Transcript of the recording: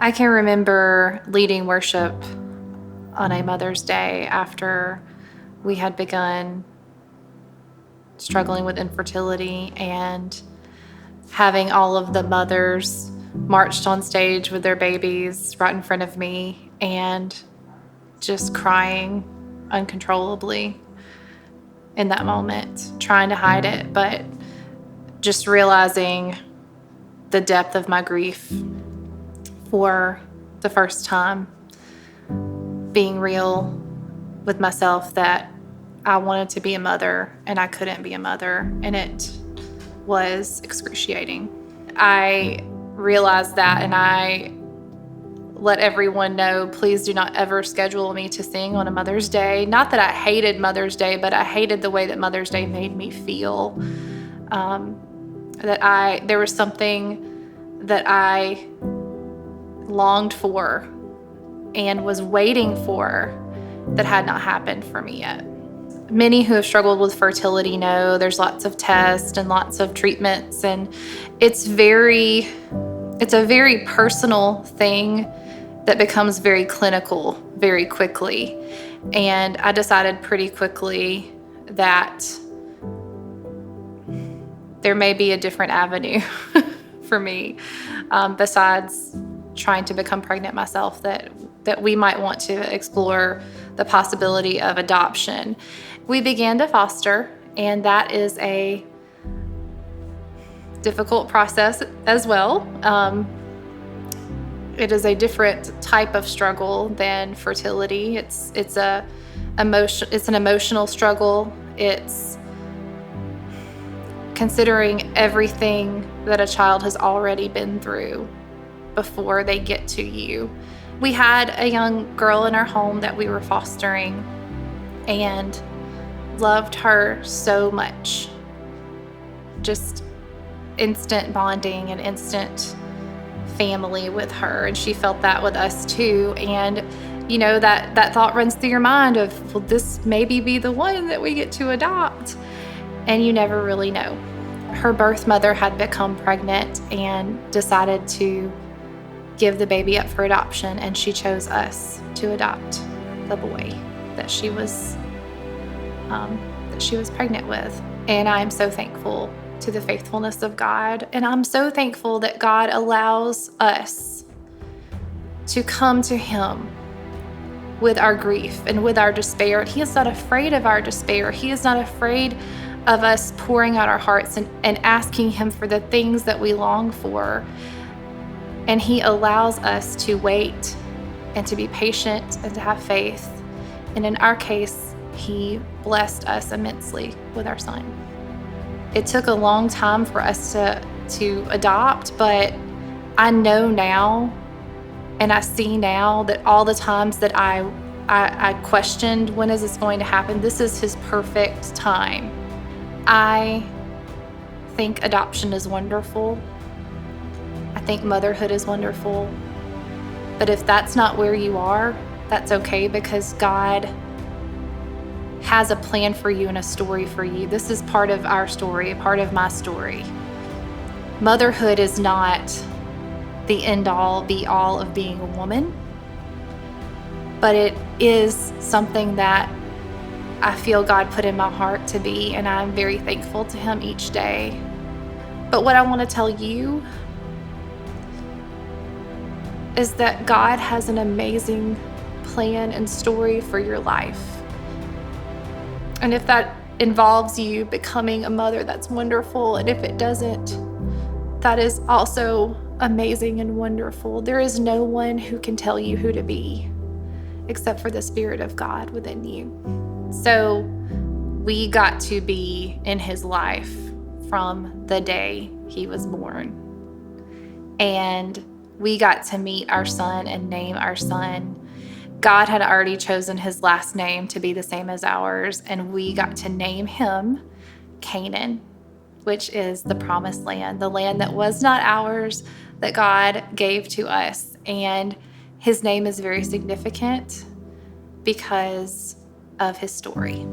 I can remember leading worship on a Mother's Day after we had begun struggling with infertility and having all of the mothers marched on stage with their babies right in front of me and just crying uncontrollably in that moment, trying to hide it, but just realizing the depth of my grief for the first time, being real with myself that I wanted to be a mother and I couldn't be a mother, and it was excruciating. I realized that, and I let everyone know, please do not ever schedule me to sing on a Mother's Day. Not that I hated Mother's Day, but I hated the way that Mother's Day made me feel. There was something that I longed for and was waiting for that had not happened for me yet. Many who have struggled with fertility know there's lots of tests and lots of treatments, and it's a very personal thing that becomes very clinical very quickly. And I decided pretty quickly that there may be a different avenue for me, besides trying to become pregnant myself, that we might want to explore the possibility of adoption. We began to foster, and that is a difficult process as well. It is a different type of struggle than fertility. It's an emotional struggle. It's considering everything that a child has already been through before they get to you. We had a young girl in our home that we were fostering and loved her so much. Just instant bonding and instant family with her, and she felt that with us too. And you know, that thought runs through your mind of, will this maybe be the one that we get to adopt? And you never really know. Her birth mother had become pregnant and decided to give the baby up for adoption, and she chose us to adopt the boy that she was pregnant with. And I am so thankful to the faithfulness of God, and I'm so thankful that God allows us to come to Him with our grief and with our despair. He is not afraid of our despair. He is not afraid of us pouring out our hearts and asking Him for the things that we long for. And He allows us to wait and to be patient and to have faith. And in our case, He blessed us immensely with our son. It took a long time for us to adopt, but I know now and I see now that all the times that I questioned, when is this going to happen? This is His perfect time. I think adoption is wonderful. I think motherhood is wonderful. But if that's not where you are, that's okay, because God has a plan for you and a story for you. This is part of our story, part of my story. Motherhood is not the end-all, be-all of being a woman, but it is something that I feel God put in my heart to be, and I'm very thankful to Him each day. But what I want to tell you is that God has an amazing plan and story for your life. And if that involves you becoming a mother, that's wonderful. And if it doesn't, that is also amazing and wonderful. There is no one who can tell you who to be except for the Spirit of God within you. So we got to be in His life from the day He was born. And we got to meet our son and name our son. God had already chosen his last name to be the same as ours, and we got to name him Canaan, which is the promised land, the land that was not ours, that God gave to us. And his name is very significant because of his story.